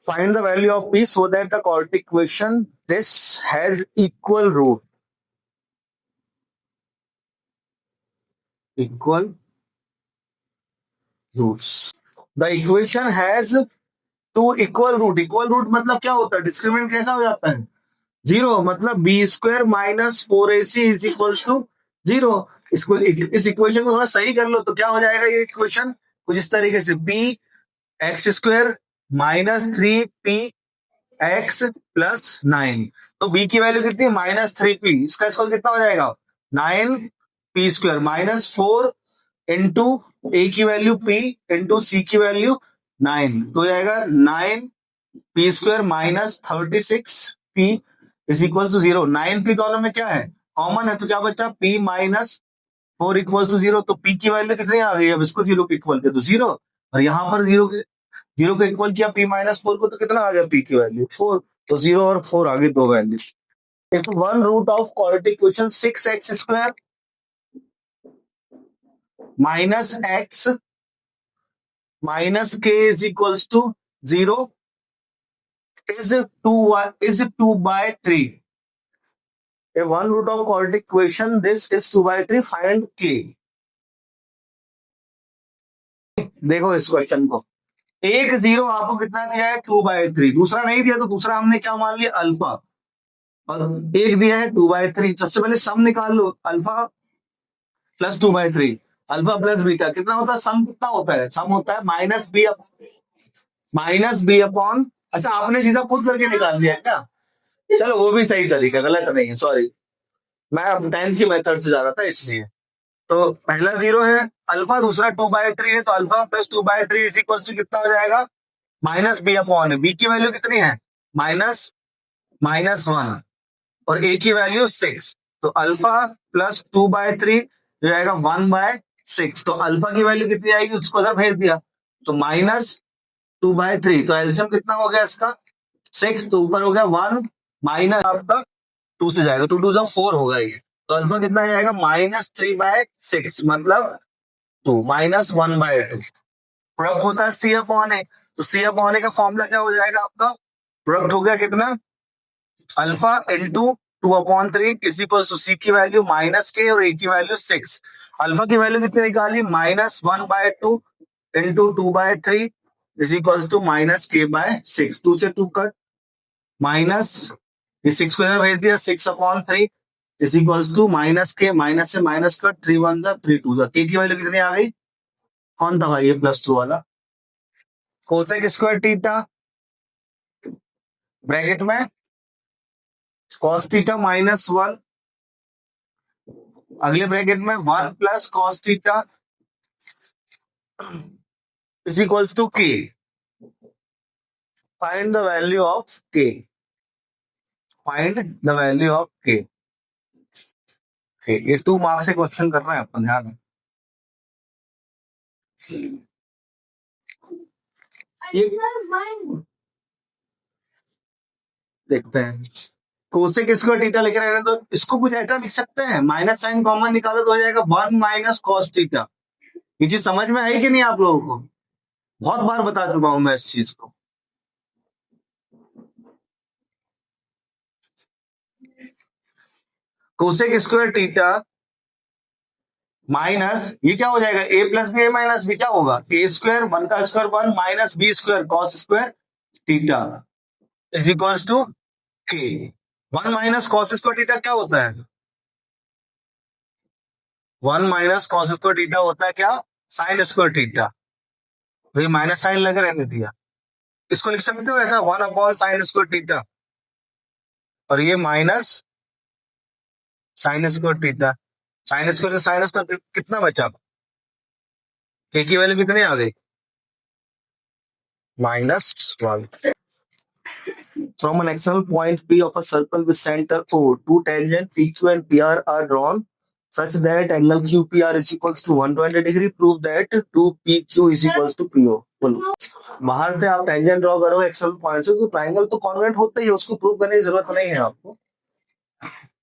Find the value of p so that the chord equation this has equal root. Equal roots. The equation has two equal root मतलब क्या होता है? Discriminant कैसा हो जाता है? जीरो, मतलब B square minus 4ac is equal to zero. इसको इस इक्वेशन को थोड़ा सही कर लो तो क्या हो जाएगा ये इक्वेशन? कुछ इस तरीके से B X square minus 3p X plus 9। तो बी की वैल्यू कितनी है? Minus 3p। इसका स्क्वायर कितना हो जाएगा? 9p स्क्वायर माइनस 4 इंटू ए की वैल्यू p इंटू सी की वैल्यू 9, तो जाएगा 9p square minus 36p is equal to 0। 9p दोनों में क्या है? कॉमन है, तो क्या बचा? p minus 4 equal to 0। तो p की वैल्यू कितनी आ गई? अब इसको 0 के इक्वल किया तो 0, और यहाँ पर 0 को इक्वल किया p माइनस 4 को, तो कितना आ गया p की वैल्यू? 4। तो 0 और 4 आ गई, दो वैल्यू। If one root of quadratic equation 6x square minus x minus k is equals to 0 is 2 by 3. A one root of quadratic equation this is 2 by 3. Find k. देखो इस क्वेश्चन को, एक जीरो आपको कितना दिया है? 2/3। दूसरा नहीं दिया तो दूसरा हमने क्या मान लिया? अल्फा। और एक दिया है 2/3। सबसे पहले सम निकाल लो, alpha plus 2/3। Alpha plus beta कितना होता है? सम कितना होता है? सम होता है माइनस बी अपॉन। अच्छा, आपने सीधा पुट करके निकाल लिया क्या? चलो वो भी सही तरीका, गलत नहीं है, सॉरी, मैं अब 10th की मेथड से जा रहा था इसलिए। तो पहला 0 है अल्फा, दूसरा 2/3 है, तो alpha plus 2/3 is equal to कितना हो जाएगा? Minus B upon. बी की वैल्यू कितनी है? -1 और ए की वैल्यू 6। तो अल्फा प्लस 2/3 जो आएगा 1/6। तो अल्फा की वैल्यू कितनी आएगी? उसको अगर भेज दिया तो -2/3। तो एलसीएम कितना हो गया इसका? 6। तो ऊपर हो गया 1 माइनस आपका 2 से जाएगा, 2 2 4 होगा ये। तो अल्फा कितना जाएगा? -3/6 मतलब 2 -1/2। प्रोडक्ट होता है सी अपॉन ए, तो सी अपॉन ए का फॉर्मूला क्या हो जाएगा आपका? प्रोडक्ट हो गया कितना? Alpha into 2/3 is equal to C की वैल्यू -k और ए की वैल्यू 6। अल्फा की वैल्यू कितनी निकाली? -1/2 into 2/3 is equal to -k/6। 2 से 2 कट, माइनस ये 6 को इधर भेज दिया, 6/3 is equals to -k, minus से माइनस कट, 3 1 जा 3 2 जा। k की वैल्यू कितनी आ गई? कौन था भाई ये +2 वाला? कोसेक स्क्वायर थीटा ब्रैकेट में cos थीटा -1, अगले ब्रैकेट में 1 plus cos theta is equals to k। Find the value of k। Find the value of k। ये 2 मार्क्स से क्वेश्चन कर रहे हैं अपन, ध्यान में। ये देखते हैं, कोसेक स्क्वायर थीटा लिख रहे हैं तो इसको कुछ ऐसा लिख सकते हैं, माइनस साइन कॉमन निकालो तो हो जाएगा 1 माइनस कॉस थीटा। ये चीज समझ में आई कि नहीं आप लोगों को? बहुत बार बता चुका हूं मैं इस चीज को। कोसेक स्क्वायर थीटा माइनस ये क्या हो जाएगा? A plus B, A minus B क्या होगा? ए स्क्वायर 1 का square 1 minus B square cos square theta is equals to K. 1 minus cos square theta क्या होता है? 1 माइनस कॉस स्क्वायर थीटा होता है क्या? Sine square theta. तो ये माइनस साइन लगा रहने दिया, इसको लिख सकते हो ऐसा 1/sin स्क्वायर थीटा, और ये minus sign square theta. Sine square से साइन स्क्वायर कितना बचा? के की वैल्यू कितनी आ गई? -1। From an external point P of a circle with center O, two tangent PQ and PR are drawn such that angle QPR is equals to 120 degree. Prove that 2PQ is equals to PO. बोलो, बाहर से आप tangent draw करो external point से, तो triangle तो convent होता ही है, उसको प्रूव करने की जरूरत नहीं है आपको।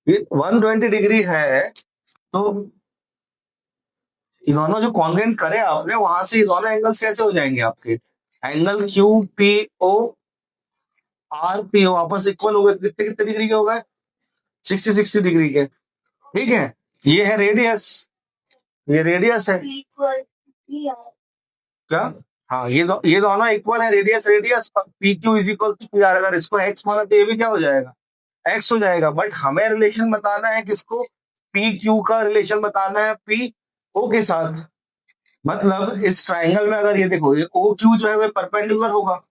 ये 120 डिग्री है, तो ये दोनों जो कॉन्वेंट करे आपने, वहां से ये दोनों एंगल्स कैसे हो जाएंगे आपके? एंगल QPO आर पी हो आपस इक्वल हो गए, कितने कितने डिग्री के हो गए? 60 डिग्री के। ठीक है, ये है रेडियस, ये रेडियस है क्या? हाँ, ये दोनों इक्वल है, radius radius, P Q is equal to P R. अगर इसको एक्स माना तो ये भी क्या हो जाएगा? एक्स हो जाएगा। बट हमें रिलेशन बताना है किसको? पी क्यू का रिलेशन बताना है पी ओ के साथ। मतलब इस ट्राइंगल में अगर ये देखो, ये ओ क्यू जो है वो परपेंडिकुलर होगा।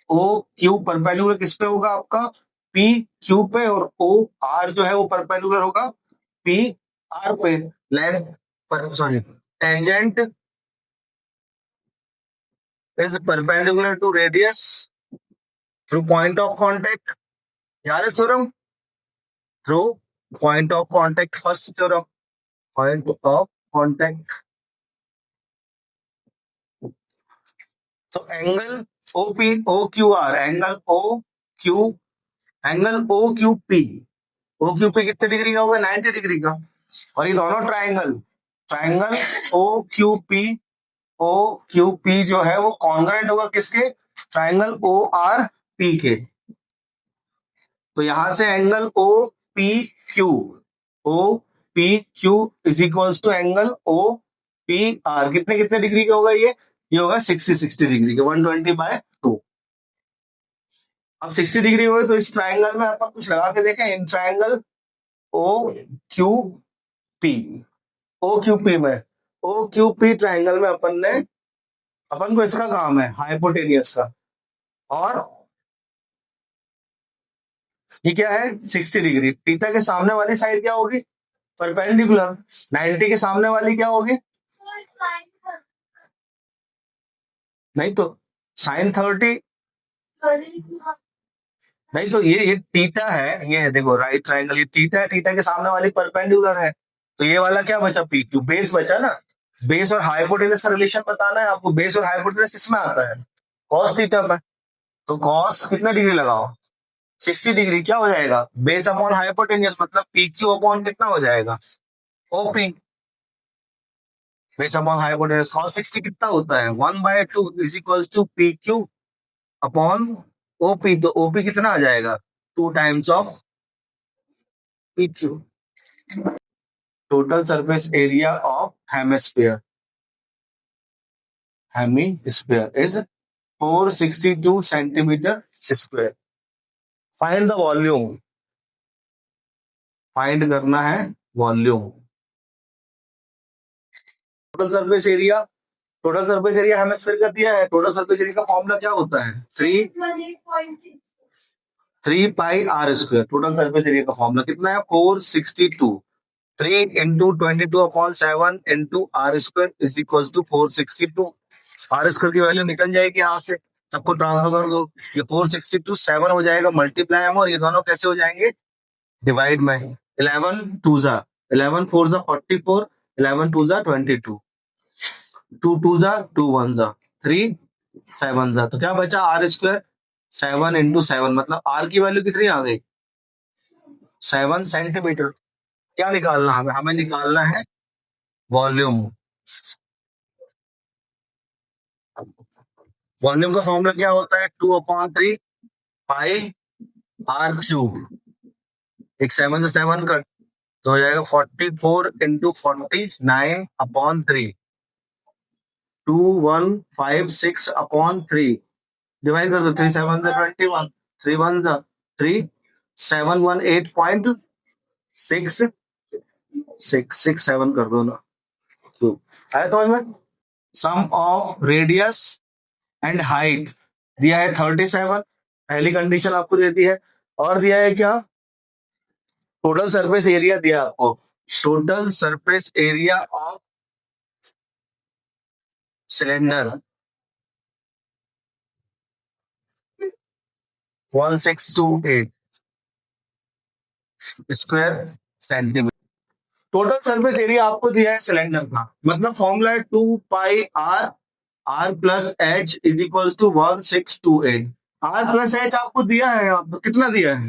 ओ क्यू परपेंडिकुलर किस पे होगा आपका? पी क्यू पे। और ओ आर जो है वो परपेंडिकुलर होगा पी आर पे। लेंथ पर sorry, tangent is perpendicular to radius through point of contact. याद है theorem? Through point of contact, first theorem, point of contact. तो angle O P O Q R, angle O Q, angle O Q P, O Q P कितने degree का होगा? 90 degree का। और ये दोनों triangle, triangle O Q P जो है वो कॉन्ग्रुएंट होगा किसके? ट्राइंगल ओ आर पी के। तो यहां से angle O P Q, O P Q is equals to angle O P R, कितने कितने डिग्री का होगा ये होगा 60 डिग्री का, 120/2। अब 60 डिग्री हो गए तो इस ट्राइंगल में अपन कुछ लगा के देखें। In triangle O Q P, O Q P में, ओ क्यू पी ट्राइंगल में अपन को इसका काम है हाइपोटेनियस का। और ये क्या है? 60 डिग्री। थीटा के सामने वाली साइड क्या होगी? परपेंडिकुलर। 90 के सामने वाली क्या होगी? नहीं तो साइन 30, नहीं तो ये थीटा है, ये है देखो राइट ट्राइंगल, ये थीटा है, थीटा के सामने वाली परपेंडिकुलर है। तो ये वाला क्या बचा? पी क्यू, बेस बचा ना। बेस और हाइपोटेनस का रिलेशन बताना है आपको। बेस और हाइपोटेनस किसमें आता है? कॉस थीटा में। तो कॉस कितना डिग्री लगाओ? 60 डिग्री। क्या हो जाएगा? बेस अपॉन हाइपोटेनियस, मतलब पी क्यू अपॉन कितना हो जाएगा? OP. Base upon hypotenuse cos 60 कितना होता है? 1/2 is equals to P Q upon OP. तो ओपी कितना आ जाएगा? 2 times of P Q. Total surface area of hemisphere, hemisphere is 462 centimetre square. Find the volume, find करना है volume. Total surface area, total surface area hemisphere का दिया है। Total surface area का फॉर्मूला क्या होता है? 3 pi R square. Total surface area का फॉर्मूला कितना है? 462। 3 into 22/7 into R square is equal to 462। R square की वैल्यू निकल जाएगी यहाँ से, सबको ट्रांसफर कर दो। ये 462 7 हो जाएगा मल्टीप्लाई में, और ये दोनों कैसे हो जाएंगे? डिवाइड में। 11 2 जा 11 4 जा 44, 11 2 जा 22, 2 2 जा 2 1 जा 3 7 जा। तो क्या बचा? आर स्क्वायर 7 इंटू 7, मतलब आर की वैल्यू कितनी आ गई? 7 सेंटीमीटर। क्या निकालना हमें? हमें निकालना है वॉल्यूम। वॉल्यूम का फॉर्मूला क्या होता है? 2/3 पाई आर क्यूब। एक 7 से 7 कट तो हो जाएगा 44 इंटू 49/3, 2156/3। डिवाइड कर दो, 3 7 21, 3 1 3, 7 1 8.667 कर दो ना। तो आया समझ में? सम ऑफ रेडियस एंड हाइट दिया है 37, पहली कंडीशन आपको दे दी है। और दिया है क्या? टोटल सरफेस एरिया दिया आपको। Total surface area of cylinder 1628 square centimetre. Total surface area आपको दिया है सिलेंडर का, मतलब फॉर्मूला है 2 pi R, R plus H is equal to 1628। R plus H आपको दिया है, आपको कितना दिया है?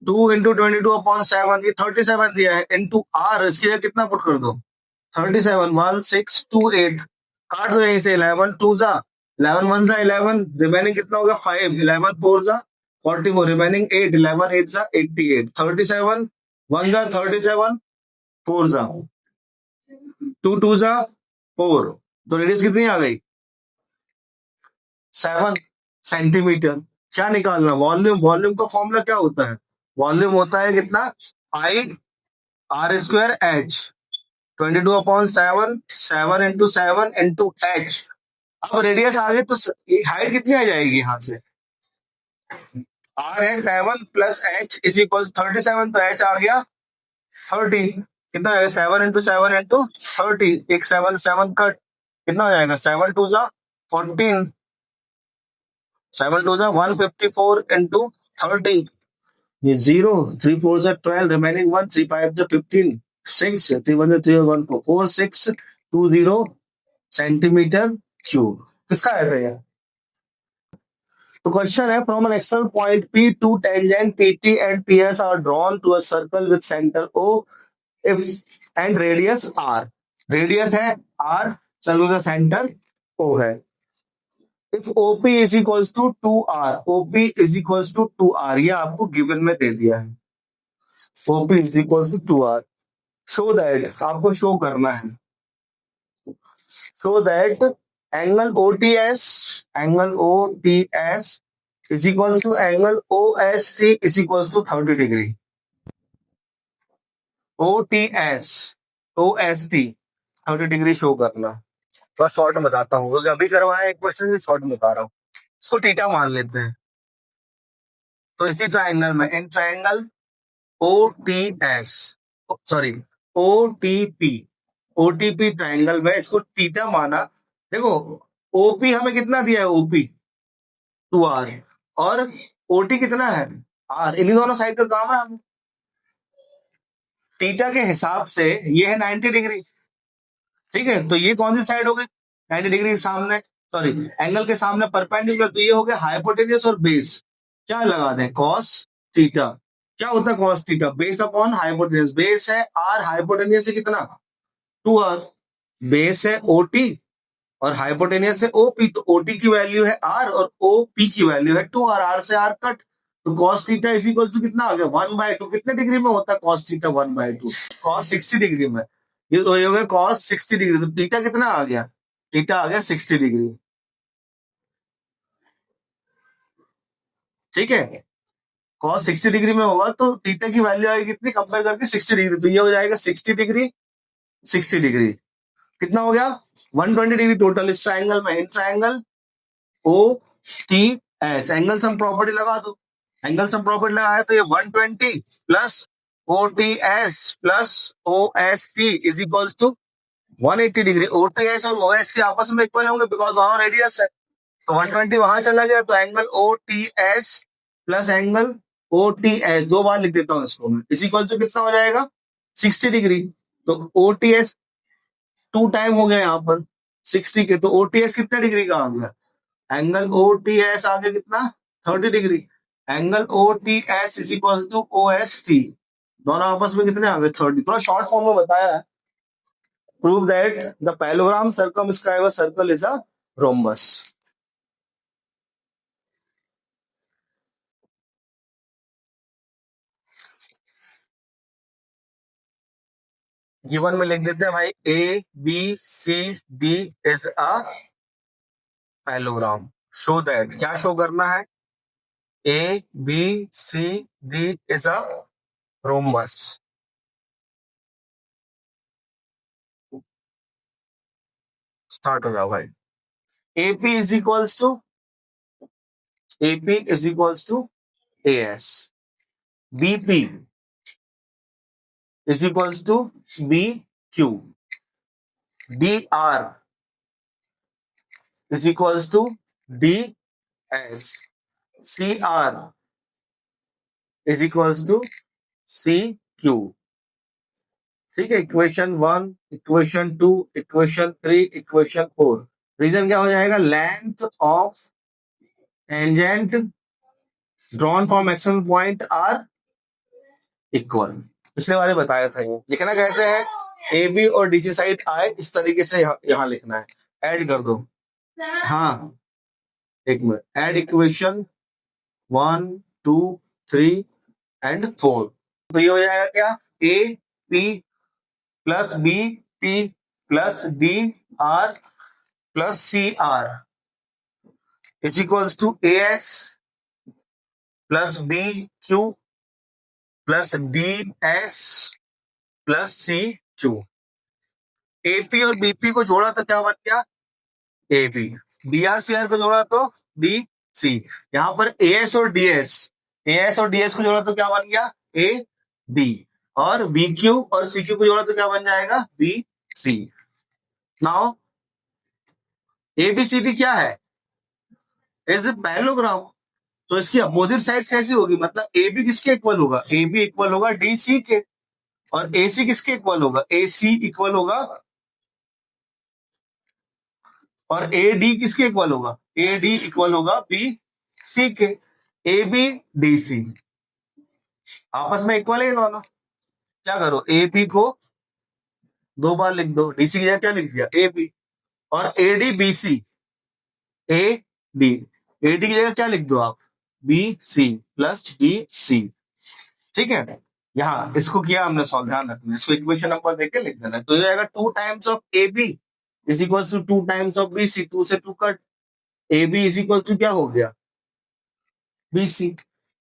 2 इंटू 22/7, ये 37 दिया है, इंटू आर इसकी जगह कितना पुट कर दो? 37 1628। काट दो यहीं से, 11 2 जा 11 1 जा 11, रिमेनिंग कितना होगा 5, 11 4 जा 44, रिमेनिंग 8, 11 8 जा 88, 37 1 जा 37, 4 जा 2 2 जा 4, तो रेडियस कितनी आ गई 7 सेंटीमीटर। क्या निकालना, वॉल्यूम, वॉल्यूम का फॉर्मूला क्या होता है, वॉल्यूम होता है कितना I R square H, 22/7, 7 × 7 × H. अब रेडियस आ गई तो हाइट कितनी आ जाएगी यहां से, आर है 7 + एच इज इक्वल 37, तो एच आ गया 30, कितना आएगा 7 × 7 × 30, एक 7 7 कट, कितना हो जाएगा 7 2 जा 14, 7 2 जा 154 × 30, ये 0, 3 4 जा 12, रिमेनिंग 1, 3 5 जा 15, 6 3 1 जा 3 1 4 6 2 0 सेंटीमीटर क्यूब। किसका है भैया, तो क्वेश्चन है from an external point P to tangent PT and PS are drawn to a circle with centre O if and radius R, radius है R, सर्कल का सेंटर O है। If OP is equals to 2R, OP is equals to 2R, ये आपको given में दे दिया है, OP is equals to 2R, show that, आपको शो करना है, show that angle OTS is equals to angle OST is equals to 30 degree. OST 30 degree show करना। तो शॉर्ट में बताता हूँ, क्योंकि अभी करवाया एक क्वेश्चन, शॉर्ट में बता रहा हूँ, इसको थीटा मान लेते हैं। तो इसी ट्राइंगल में, in triangle OTS, sorry OTP, OTP triangle में इसको थीटा माना। देखो OP हमें कितना दिया है, OP 2R, और OT कितना है R, इन्हीं दोनों साइड का काम है हम, थीटा के हिसाब से ये है 90 डिग्री, ठीक है, तो ये कौन सी साइड हो गई 90 डिग्री के सामने, सॉरी एंगल के सामने परपेंडिकुलर, तो ये हो गया हाइपोटेन्यूस और बेस, क्या लगा दें कॉस थीटा। क्या होता है cos theta, base upon hypotenuse, base है R, हाइपोटेन्यूस है कितना 2R, बेस है OT और हाइपोटेनियस है OP, तो OT की वैल्यू है R और OP की वैल्यू है 2R, R से R कट, तो cos theta is equal to कितना आ गया 1/2, कितने डिग्री में होता है cos थीटा 1/2, cos 60 डिग्री में, ये तो ये हो गया cos 60 डिग्री, तो थीटा कितना आ गया, थीटा आ गया 60 डिग्री, ठीक है, cos 60 डिग्री में होगा तो थीटा की वैल्यू आएगी कितनी कंपेयर करके 60 डिग्री, तो ये हो जाएगा 60 डिग्री 60 डिग्री, कितना हो गया 120 डिग्री टोटल इस ट्राइंगल में, in triangle OTS, angle sum property लगा दो, एंगल सम प्रॉपर्टी लगाया तो ये 120 plus OTS plus OST is equals to 180 degree. OTS और OST आपस में इक्वल होंगे बिकॉज वहां रेडियस है, तो 120 वहां चला गया, तो angle OTS plus angle OTS, दो बार लिख देता हूं इसको मैं, इज इक्वल टू कितना हो जाएगा 60 डिग्री, तो OTS 2 टाइम हो गया यहाँ पर 60 के, तो OTS कितने डिग्री का आ गया, एंगल OTS आ गया कितना 30 degree, angle OTS is equal to OST, दोनों आपस में कितने आ गए 30, थोड़ा शॉर्ट फॉर्म में बताया है। Prove that the parallelogram circumscribe a circle is a rhombus. Given में लिख देते हैं भाई ABCD is a parallelogram, show that, क्या शो करना है, ABCD is a rhombus. Start हो जाओ भाई, AP is equals to AS, BP is equals to BQ, DR is equals to DS, CR is equals to CQ, ठीक है, equation 1, equation 2, equation 3, equation 4, reason क्या हो जाएगा, length of tangent drawn from action point are equal, पिछले बार बताया था, ये लिखना कैसे है, ए बी और डीसी साइड आए इस तरीके से यहाँ लिखना है, ऐड कर दो, हाँ एक मिनट, एड इक्वेशन 1 2 3 एंड 4। तो ये हो जाएगा क्या, A P plus B P plus D R plus C R is equals to A S plus B Q plus D S plus C Q. AP और बीपी को जोड़ा तो क्या बन गया, A B. D R C R को जोड़ा तो डी सी। यहां पर ए एस और डीएस को जोड़ा तो क्या बन गया, ए बी। और बी क्यू और सी क्यू को जोड़ा तो क्या बन जाएगा, B C. Now A B C D क्या है, इज ए पैरेललोग्राम। तो इसकी अपोजिट साइड्स कैसी होगी, मतलब ए बी किसके इक्वल होगा, ए बी इक्वल होगा डी सी के। और ए सी किसके इक्वल होगा, ए सी इक्वल होगा, और ए डी किसके इक्वल होगा, ए डी इक्वल होगा बी सी के। ए बी डी सी आपस में इक्वल है ये दोनों। क्या करो, ए बी को 2 बार लिख दो, डीसी की जगह क्या लिख दिया, ए बी। और A D B C, A D, A D की जगह क्या लिख दो आप, B C plus D C. ठीक है, यहाँ इसको किया हमने सॉल्व, ध्यान रखना इसको इक्वेशन नंबर देके लिख देना। तो ये आएगा 2 times of A B is equal to 2 times of B C. 2 से 2 cut, A B is equal to क्या हो गया, बी सी।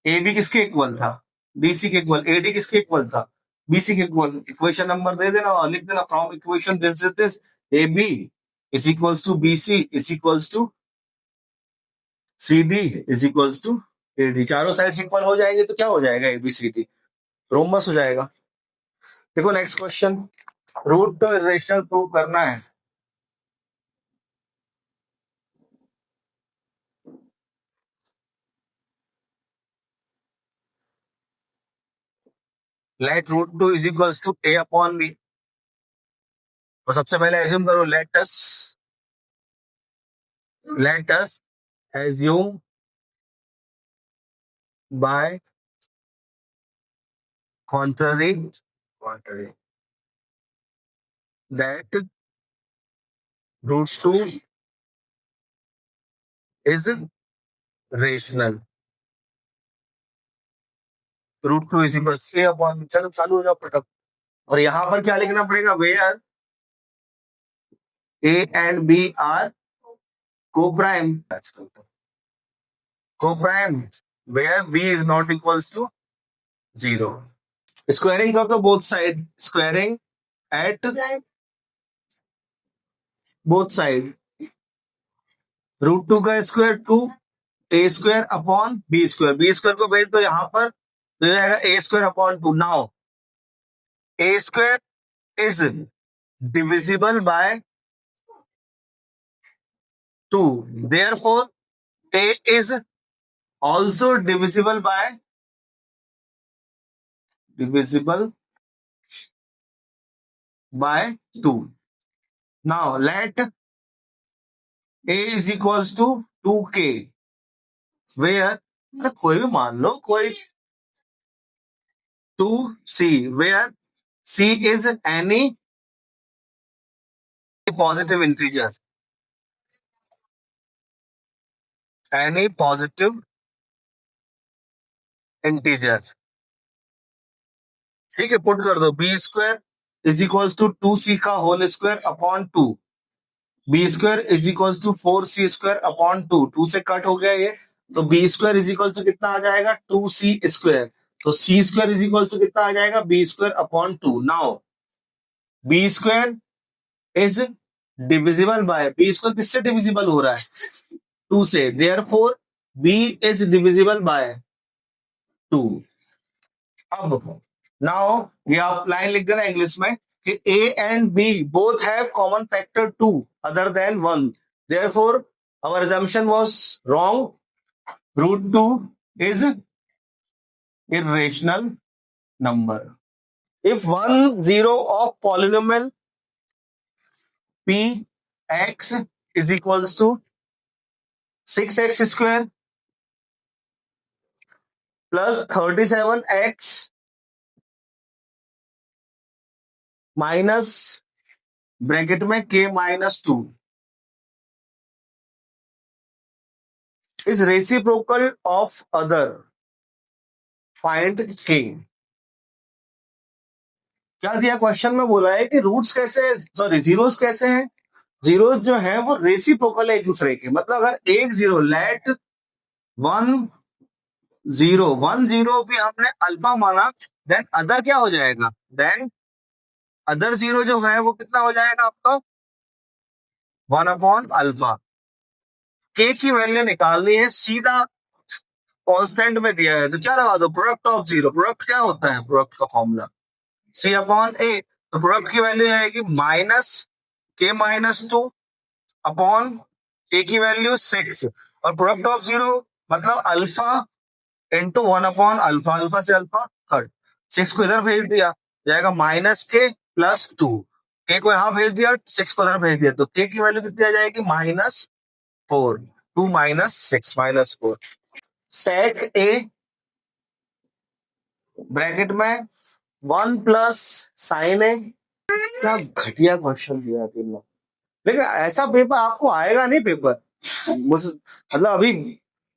ए बी किसके इक्वल था, बी सी के इक्वल। ए डी किसके इक्वल था, बी सी के इक्वल। इक्वेशन नंबर दे देना और लिख देना, from equation this A B is equals to B C is equals to C D is equals to A D. चारों साइड इक्वल हो जाएंगे तो क्या हो जाएगा, A B C D rhombus हो जाएगा। देखो next question, root two irrational prove करना है। Let root two is equals to A upon B. तो सबसे पहले एज्यूम करो, let us assume by contrary that root 2 is rational। Root two is equal A upon, चलो चालू हो जाओ फटाफट। और यहां पर क्या लिखना पड़ेगा, where A and B are coprime, where B is not equals to 0। Squaring कर दो both side, squaring at both side. Root 2 का square 2, A square upon B square. B square को भेज दो यहां पर, तो ये आएगा A square upon 2। Now A square is divisible by 2, therefore a is also divisible by 2। Now let a is equals to 2k, where कोई भी मान लो, कोई 2c, where c is any positive integer, any positive integer। ठीक है, put कर दो, B square is equals to 2c का whole square upon 2, B square is equal to 4c square upon 2। 2 से कट हो गया ये, तो B square is equal to कितना आ जाएगा, 2c स्क्वायर। तो C square is equal to कितना आ जाएगा, B square upon 2। Now B square is divisible by, B square किससे डिविजिबल हो रहा है, 2 से, therefore B is divisible by 2। अब नाउ ये आप लाइन लिख देना इंग्लिश में कि A and B both have common factor 2 other than 1, therefore our assumption was wrong। root 2 is irrational number if one zero of polynomial p x is equals to 6x square plus 37x minus bracket में k -2 is reciprocal of other, find के। क्या दिया question में, बोला है कि roots कैसे, sorry zeros कैसे हैं, जीरोस जो है वो रेसिप्रोकल है एक दूसरे के, मतलब अगर एक zero, let one zero, one zero भी हमने अल्फा माना, देन अदर क्या हो जाएगा, देन अदर जीरो जो है वो कितना हो जाएगा आपका, वन अपॉन अल्फा। के की वैल्यू निकालनी है, सीधा कांस्टेंट में दिया है तो क्या लगा दो, प्रोडक्ट ऑफ जीरो, प्रोडक्ट क्या होता है, प्रोडक्ट का फॉर्मूला सी अपॉन ए, तो प्रोडक्ट की वैल्यू आएगी माइनस के माइनस टू अपॉन ए की वैल्यू 6, और प्रोडक्ट ऑफ जीरो मतलब alpha into one upon alpha, alpha से अल्फा कट, 6 को इधर भेज दिया, जाएगा माइनस के प्लस टू, के को यहां भेज दिया, 6 को इधर भेज दिया, तो के की वैल्यू कितनी आ जाएगी, -4, 2 माइनस 6 -4, सेक ए ब्रैकेट में 1 प्लस साइन ए। क्या घटिया क्वेश्चन दिया तुमने, लेकिन ऐसा पेपर आपको आएगा नहीं, पेपर मतलब अभी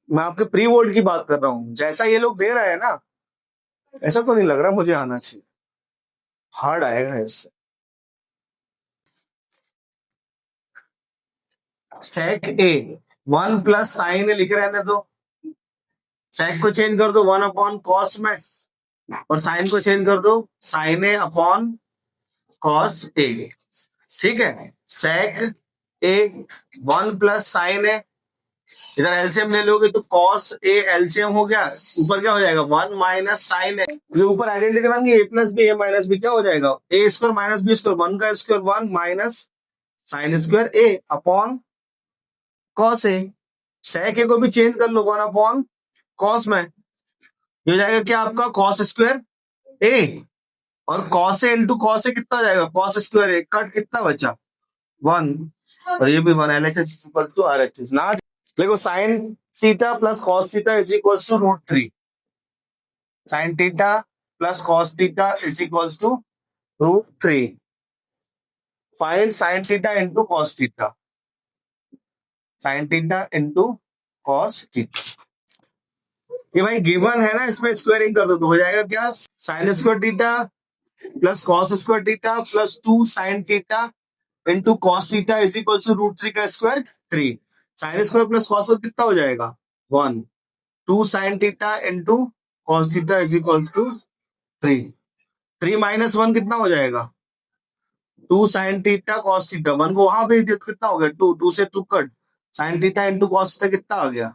मैं आपके प्री बोर्ड की बात कर रहा हूँ, जैसा ये लोग दे रहे हैं ना, ऐसा तो नहीं लग रहा मुझे आना चाहिए, हार्ड आएगा इससे। सेक ए 1 प्लस साइन ए लिख रहने दो, सेक को चेंज कर दो 1 अपॉन कॉस में, और साइन को चेंज कर दो sign A upon cos A, ठीक है। सेक ए 1 प्लस साइन ए, इधर एलसीएम ले लोगे तो कॉस ए एलसीएम हो गया, ऊपर क्या हो जाएगा, 1 माइनस साइन ए, जो ऊपर आइडेंटिटी बन गई, ए plus B A minus B क्या हो जाएगा, ए स्क्वायर माइनस बी स्क्वायर, 1 का square 1 minus sine square A upon cos A, सेक ए को भी चेंज कर लो 1 अपॉन कॉस में, ये हो जाएगा क्या आपका कॉस स्क्वायर ए, और cos A into cos A कितना हो जाएगा, कॉस स्क्वायर ए, कट कितना बचा 1, और ये भी 1, एलएचएस इक्वल टू आरएचएस ना। देखो sine theta plus cos theta is equal to √3, sine theta plus cos theta is equal to √3, find sine theta into cos theta, sine theta into cos theta, ये भाई given है ना, इसमें squaring कर दो तो हो जाएगा क्या, sine square theta plus cos square theta plus 2 sine theta into cos theta is equal to √3 का square 3, sine square plus cos कितना हो जाएगा 1, 2 sine theta into cos theta is equal to 3, 3 minus 1 कितना हो जाएगा 2 साइन थीटा कॉस थीटा, 1 को वहां भेज दिया तो कितना हो गया 2, 2 से 2 cut, sign theta into cos theta कितना आ गया